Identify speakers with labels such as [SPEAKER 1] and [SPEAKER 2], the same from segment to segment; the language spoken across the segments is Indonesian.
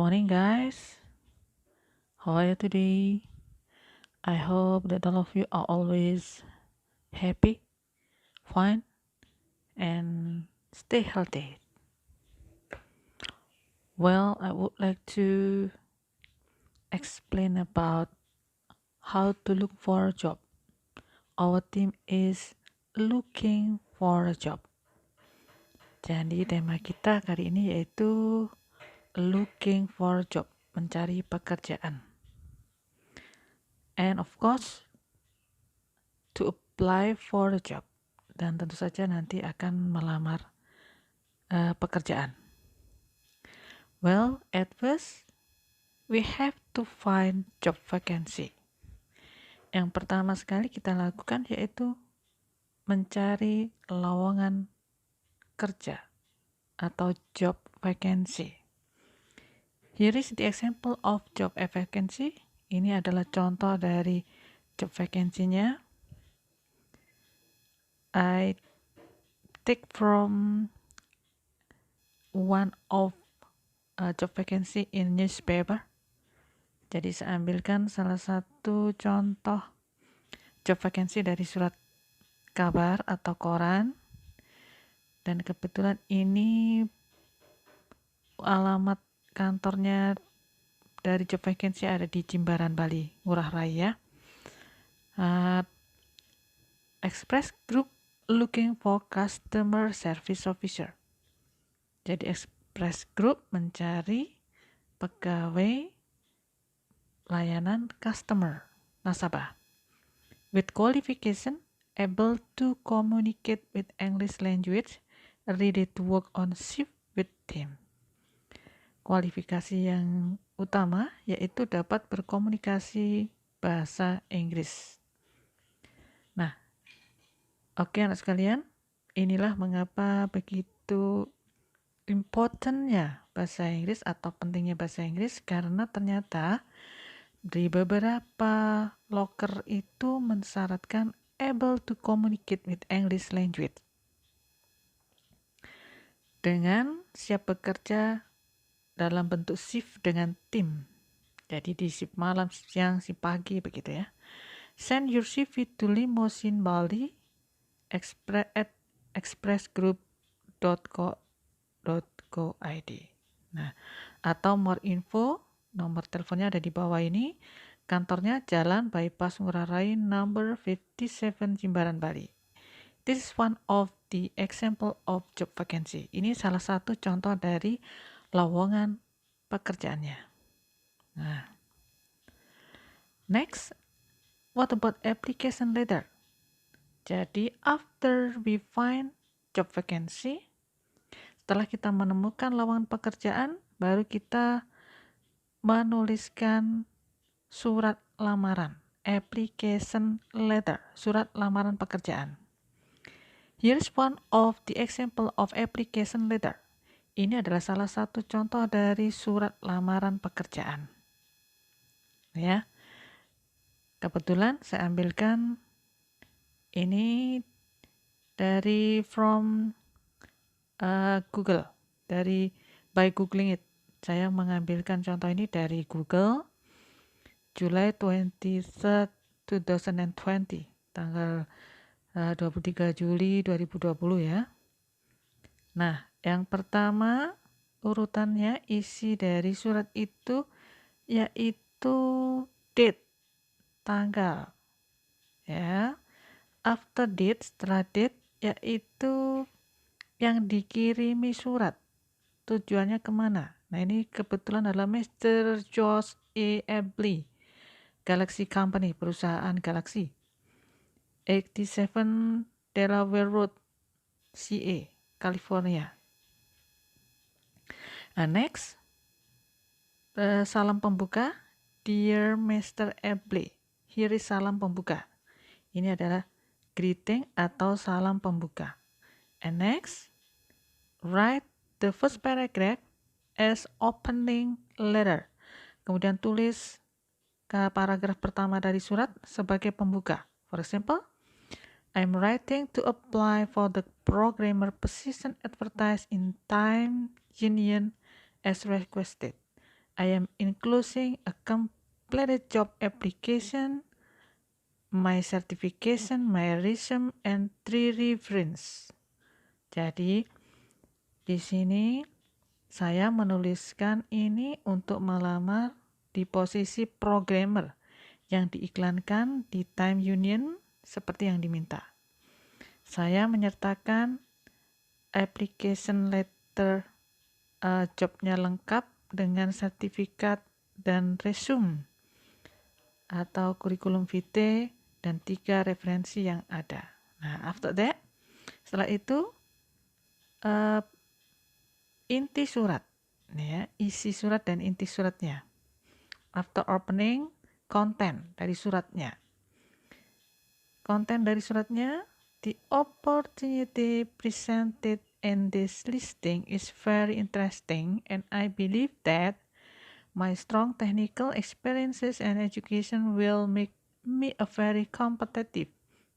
[SPEAKER 1] morning, guys. How are you today? I hope that all of you are always happy, fine, and stay healthy. Well, I would like to explain about how to look for a job. Our team is looking for a job. Jadi tema kita kali ini yaitu looking for a job, mencari pekerjaan. And of course, to apply for a job. Dan tentu saja nanti akan melamar pekerjaan. Well, at first, we have to find job vacancy. Yang pertama sekali kita lakukan yaitu mencari lowongan kerja atau job vacancy. Here is the example of job vacancy. Ini adalah contoh dari job vacancy-nya. I take from one of job vacancy in newspaper. Jadi saya ambilkan salah satu contoh job vacancy dari surat kabar atau koran. Dan kebetulan ini alamat kantornya dari job vacancy ada di Jimbaran, Bali, Ngurah Rai ya. Express Group looking for customer service officer. Jadi Express Group mencari pegawai layanan customer, nasabah. With qualification, able to communicate with English language, ready to work on shift with team. Kualifikasi yang utama yaitu dapat berkomunikasi bahasa Inggris. Nah, oke anak sekalian, inilah mengapa begitu importantnya bahasa Inggris atau pentingnya bahasa Inggris, karena ternyata di beberapa loker itu mensyaratkan able to communicate with English language. Dengan siap bekerja dalam bentuk shift dengan tim. Jadi di shift malam, siang, shift pagi begitu ya. Send your CV to Limousine Bali at expressgroup.co.id. Nah, atau more info, nomor teleponnya ada di bawah ini. Kantornya Jalan Bypass Ngurah Rai number 57 Jimbaran, Bali. This is one of the example of job vacancy. Ini salah satu contoh dari lowongan pekerjaannya. Nah, next, what about application letter? Jadi, after we find job vacancy, setelah kita menemukan lowongan pekerjaan, baru kita menuliskan surat lamaran, application letter, surat lamaran pekerjaan. Here's one of the example of application letter. Ini adalah salah satu contoh dari surat lamaran pekerjaan. Ya, kebetulan saya ambilkan ini dari from Google, dari by googling it. Saya mengambilkan contoh ini dari Google, July 23rd, 2020, tanggal 23 Juli 2020 ya. Nah, yang pertama urutannya isi dari surat itu yaitu date, tanggal. Ya. After date, setelah date yaitu yang dikirimi surat. Tujuannya kemana? Nah, ini kebetulan adalah Mr. George E. Abley, Galaxy Company, perusahaan Galaxy. 87 Delaware Road, CA, California. Next, salam pembuka. Dear Mr. Abley, here is salam pembuka. Ini adalah greeting atau salam pembuka. And next, write the first paragraph as opening letter. Kemudian tulis paragraf pertama dari surat sebagai pembuka. For example, I'm writing to apply for the programmer position advertised in Time Union as requested. I am including a completed job application, my certification, my resume, and 3 reference. Jadi, di sini saya menuliskan ini untuk melamar di posisi programmer yang diiklankan di Time Union seperti yang diminta. Saya menyertakan application letter jobnya lengkap dengan sertifikat dan resume atau kurikulum vitae dan 3 referensi yang ada. Nah, after that, setelah itu inti surat, ya, isi surat dan inti suratnya. After opening, konten dari suratnya. Konten dari suratnya, the opportunity presented in this listing is very interesting, and I believe that my strong technical experiences and education will make me a very competitive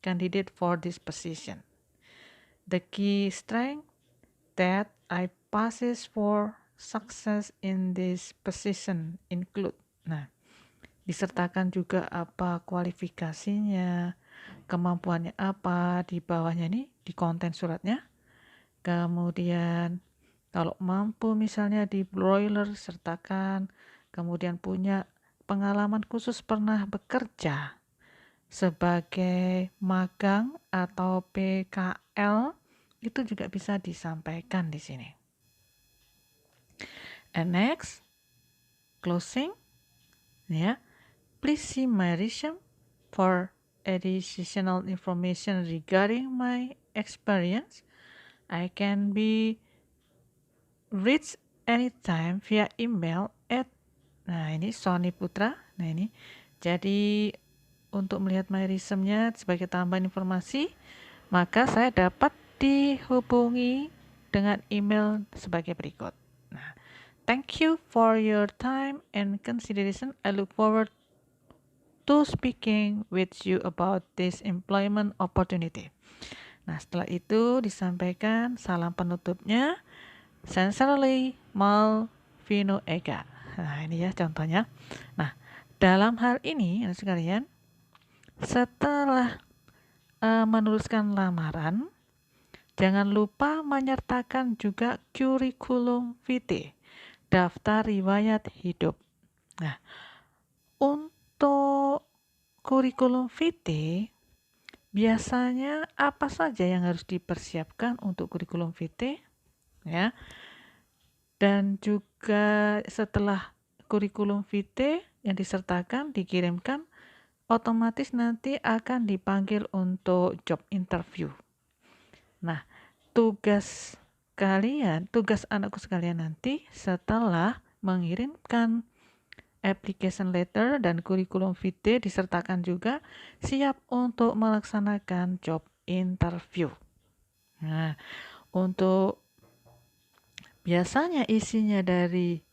[SPEAKER 1] candidate for this position. The key strength that I possess for success in this position include. Nah, disertakan juga apa kualifikasinya, kemampuannya apa di bawahnya nih di konten suratnya. Kemudian kalau mampu misalnya di broiler sertakan, kemudian punya pengalaman khusus pernah bekerja sebagai magang atau PKL, itu juga bisa disampaikan di sini. And next, closing, ya. Please see my resume for additional information regarding my experience. I can be reached anytime via email at, nah ini Sony Putra. Nah ini, jadi untuk melihat my resume-nya sebagai tambahan informasi, maka saya dapat dihubungi dengan email sebagai berikut. Nah, thank you for your time and consideration. I look forward to speaking with you about this employment opportunity. Nah, setelah itu disampaikan salam penutupnya. Sincerely, Malvino Ega. Nah, ini ya contohnya. Nah, dalam hal ini, anak sekalian, setelah menuliskan lamaran, jangan lupa menyertakan juga kurikulum vitae, daftar riwayat hidup. Nah, untuk kurikulum vitae, biasanya apa saja yang harus dipersiapkan untuk kurikulum vitae, ya? Dan juga setelah kurikulum vitae yang disertakan dikirimkan, otomatis nanti akan dipanggil untuk job interview. Nah, tugas anakku sekalian nanti setelah mengirimkan application letter dan kurikulum vitae disertakan juga siap untuk melaksanakan job interview. Nah, untuk biasanya isinya dari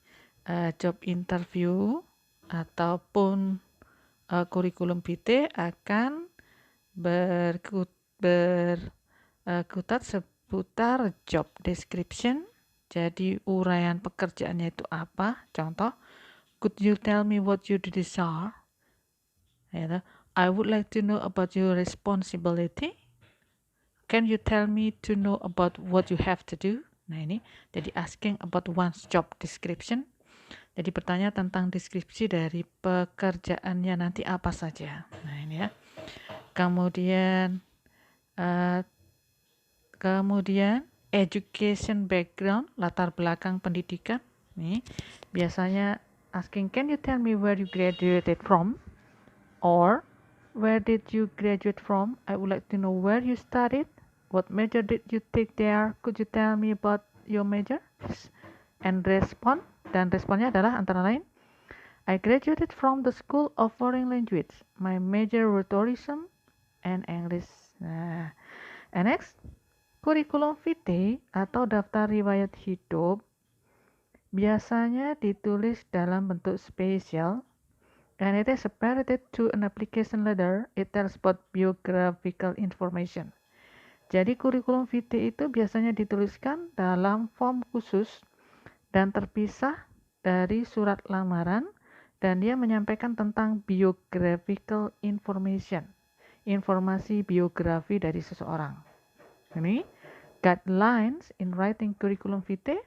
[SPEAKER 1] job interview ataupun kurikulum vitae akan berkutat seputar job description. Jadi uraian pekerjaannya itu apa? Contoh, could you tell me what your duties are? I would like to know about your responsibility. Can you tell me to know about what you have to do? Nah ini, jadi asking about one's job description. Jadi bertanya tentang deskripsi dari pekerjaannya nanti apa saja. Nah ini ya. Kemudian education background, latar belakang pendidikan. Nih, biasanya asking, can you tell me where you graduated from? Or where did you graduate from? I would like to know where you studied. What major did you take there? Could you tell me about your major? And respond. Dan responnya adalah antara lain, I graduated from the School of Foreign Language. My major were tourism and English. Nah, and next, kurikulum vitae atau daftar riwayat hidup biasanya ditulis dalam bentuk spesial, and it is separated to an application letter. It tells about biographical information. Jadi kurikulum vitae itu biasanya dituliskan dalam form khusus dan terpisah dari surat lamaran dan dia menyampaikan tentang biographical information, informasi biografi dari seseorang. Ini guidelines in writing curriculum vitae,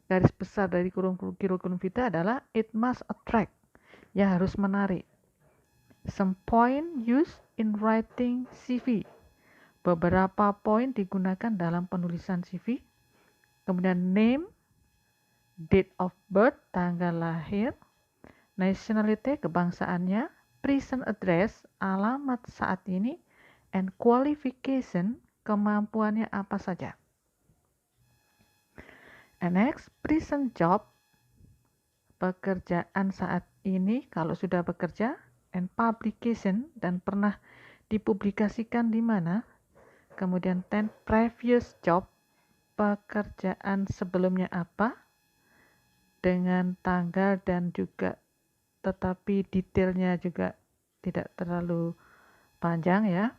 [SPEAKER 1] garis besar dari curriculum vitae adalah it must attract, ya harus menarik. Some point used in writing CV, beberapa poin digunakan dalam penulisan CV. Kemudian name, date of birth, tanggal lahir, nationality, kebangsaannya, present address, alamat saat ini, and qualification, kemampuannya apa saja. And next, present job, pekerjaan saat ini kalau sudah bekerja, and publication, dan pernah dipublikasikan di mana. Kemudian 10 previous job, pekerjaan sebelumnya apa, dengan tanggal dan juga tetapi detailnya juga tidak terlalu panjang ya.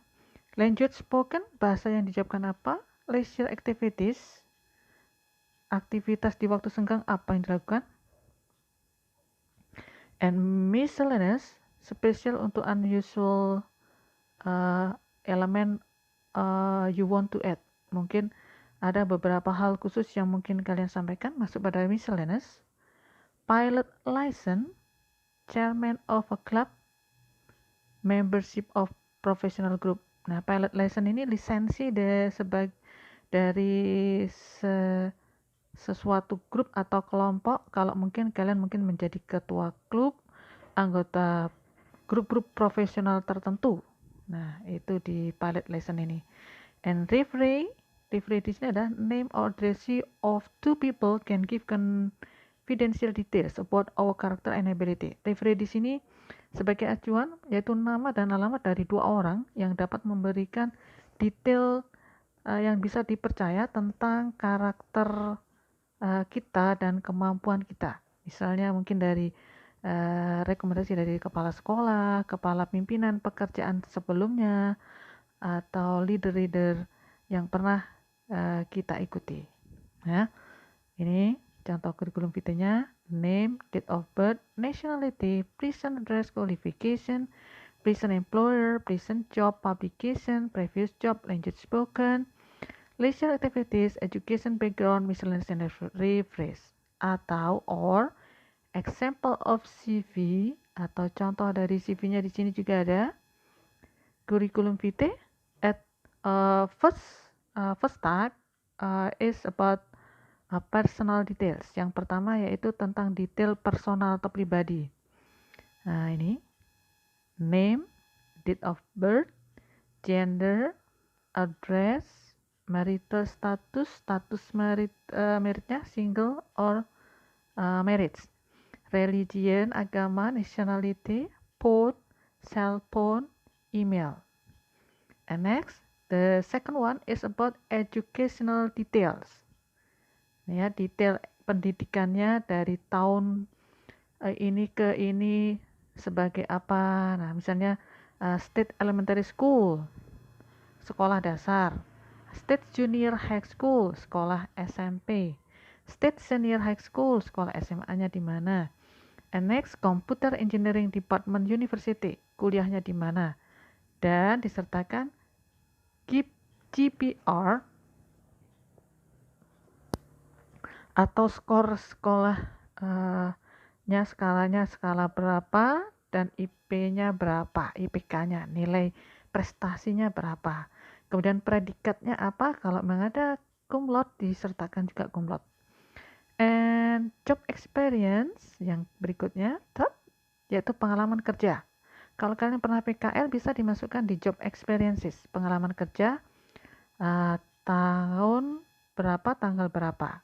[SPEAKER 1] Lanjut spoken, bahasa yang diucapkan apa, leisure activities, aktivitas di waktu senggang apa yang dilakukan, and miscellaneous, spesial untuk unusual elemen you want to add. Mungkin ada beberapa hal khusus yang mungkin kalian sampaikan masuk pada miscellaneous. Pilot license, chairman of a club, membership of professional group. Nah, pilot license ini lisensi dari sesuatu grup atau kelompok. Kalau mungkin kalian menjadi ketua klub, anggota grup-grup profesional tertentu. Nah, itu di pilot license ini. And referee di sini ada name or address of two people can give confidential details about our character and ability. Referee di sini sebagai acuan yaitu nama dan alamat dari dua orang yang dapat memberikan detail yang bisa dipercaya tentang karakter kita dan kemampuan kita. Misalnya mungkin dari rekomendasi dari kepala sekolah, kepala pimpinan pekerjaan sebelumnya, atau leader-leader yang pernah kita ikuti. Ya, ini contoh kurikulum vitae-nya: name, date of birth, nationality, present address, qualification, present employer, present job, publication, previous job, language spoken, leisure activities, education background, miscellaneous and reference. Atau or example of CV, atau contoh dari CV-nya di sini juga ada. Curriculum vitae at first type is about personal details. Yang pertama yaitu tentang detail personal atau pribadi. Nah, ini name, date of birth, gender, address, marital status meritnya single or marriage, religion, agama, nationality, phone, cell phone, email. And next, the second one is about educational details. Ya, detail pendidikannya dari tahun ini ke ini sebagai apa. Nah, misalnya State Elementary School, sekolah dasar. State Junior High School, sekolah SMP. State Senior High School, sekolah SMA-nya di mana. And next, Computer Engineering Department University, kuliahnya di mana. Dan disertakan GPR atau skor sekolahnya, skalanya skala berapa, dan IP-nya berapa, IPK-nya, nilai prestasinya berapa. Kemudian predikatnya apa, kalau memang ada cum laude disertakan juga cum laude. And job experience yang berikutnya, third, yaitu pengalaman kerja. Kalau kalian pernah PKL bisa dimasukkan di job experiences, pengalaman kerja tahun berapa, tanggal berapa.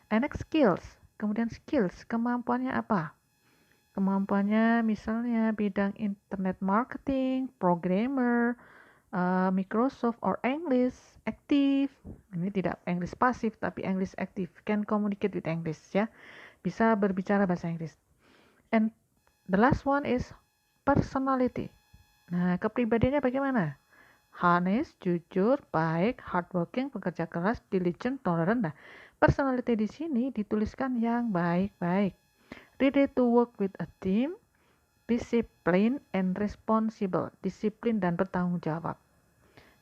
[SPEAKER 1] And next skills, kemudian skills, kemampuannya apa? Kemampuannya misalnya bidang internet marketing, programmer, Microsoft or English active. Ini tidak English pasif tapi English active, can communicate with English ya, bisa berbicara bahasa Inggris. And the last one is personality. Nah, kepribadiannya bagaimana? Honest, jujur, baik, hardworking, pekerja keras, diligent, tolerant. Nah, personality di sini dituliskan yang baik-baik. ready to work with a team, discipline and responsible, disiplin dan bertanggung jawab.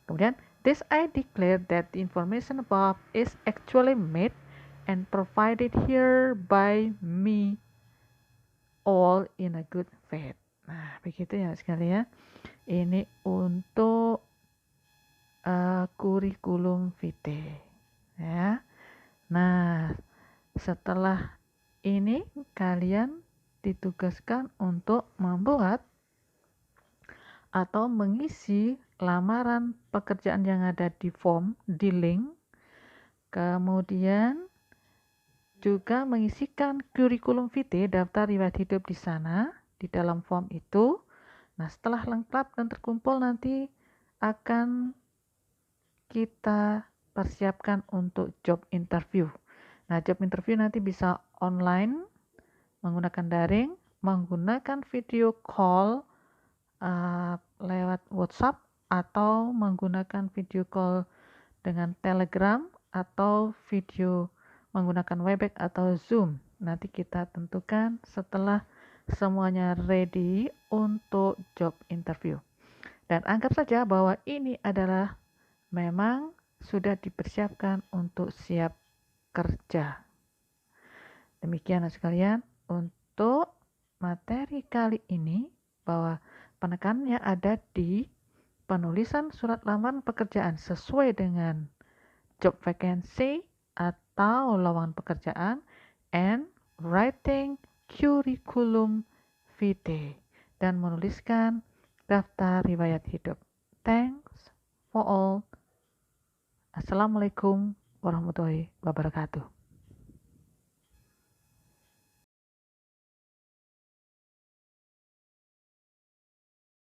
[SPEAKER 1] Kemudian, this I declare that the information above is actually made and provided here by me all in a good faith. Nah, begitu ya sekalian. Ini untuk kurikulum vitae ya. Nah, setelah ini kalian ditugaskan untuk membuat atau mengisi lamaran pekerjaan yang ada di form, di link, kemudian juga mengisikan kurikulum vitae, daftar riwayat hidup di sana, di dalam form itu. Nah, setelah lengkap dan terkumpul nanti akan kita persiapkan untuk job interview. Nah, job interview nanti bisa online, menggunakan daring, menggunakan video call lewat WhatsApp, atau menggunakan video call dengan Telegram, atau video menggunakan Webex atau Zoom. Nanti kita tentukan setelah semuanya ready untuk job interview. Dan anggap saja bahwa ini adalah memang sudah dipersiapkan untuk siap kerja. Demikian sekalian untuk materi kali ini, bahwa penekanannya ada di penulisan surat lamaran pekerjaan sesuai dengan job vacancy atau lowongan pekerjaan, and writing curriculum vitae, dan menuliskan daftar riwayat hidup. Thanks for all. Assalamualaikum warahmatullahi wabarakatuh.